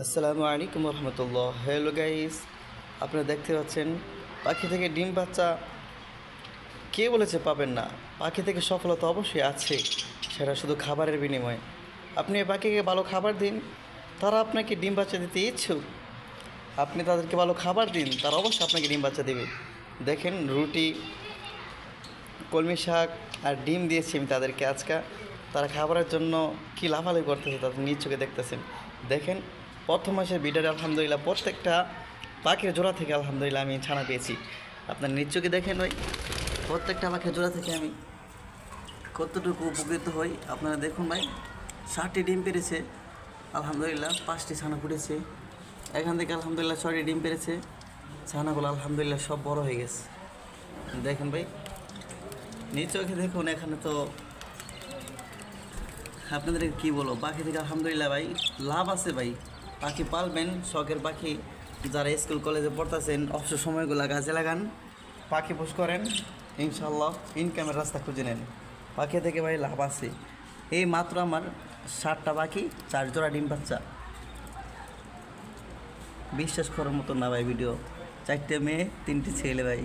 আসসালামু আলাইকুম রহমতুল্লাহ। Hello guys, আপনারা দেখতে পাচ্ছেন পাখি থেকে ডিম বাচ্চা কে বলেছে পাবেন না? পাখি থেকে সফলতা অবশ্যই আছে, সেটা শুধু খাবারের বিনিময়ে। আপনি এই পাখিকে ভালো খাবার দিন, তারা আপনাকে ডিম বাচ্চা দিতে ইচ্ছুক। আপনি তাদেরকে ভালো খাবার দিন, তারা অবশ্যই আপনাকে ডিম বাচ্চা দেবে। দেখেন, রুটি, কলমি শাক আর ডিম দিয়েছি আমি তাদেরকে আজকে। তারা খাবারের জন্য কী লাফালাফি করতেছে, তাদের নিজ চোখে দেখতেছেন। দেখেন, প্রথম মাসের ভিডিওটা আলহামদুলিল্লাহ প্রত্যেকটা পাখির জোড়া থেকে আলহামদুলিল্লাহ আমি ছানা পেয়েছি। আপনার নিজ চোখে দেখেন ভাই, প্রত্যেকটা পাখির জোড়া থেকে আমি কতটুকু উপকৃত হই আপনারা দেখুন ভাই। 60টি ডিম পেরেছে আলহামদুলিল্লাহ, 5টি ছানা ফুটেছে। এখান থেকে আলহামদুলিল্লাহ 6টি ডিম পেরেছে। ছানাগুলো আলহামদুলিল্লাহ সব বড় হয়ে গেছে। দেখেন ভাই, নিজ চোখে দেখুন। এখানে তো আপনাদেরকে কী বলবো, পাখি থেকে আলহামদুলিল্লাহ ভাই লাভ আছে ভাই। পাখি পালবেন, শখের পাখি। যারা স্কুল কলেজে পড়তেছেন অবসর সময়গুলো কাজে লাগান, পাখি পোষ করেন, ইনশাল্লাহ ইনকামের রাস্তা খুঁজে নেন। পাখি থেকে ভাই লাভ আছে। এই মাত্র আমার 60টা পাখি, 4 জোড়া ডিম বাচ্চা। বিশ্বাস করার মতো না ভাই ভিডিও। 4টে মেয়ে 3টে ছেলে ভাই।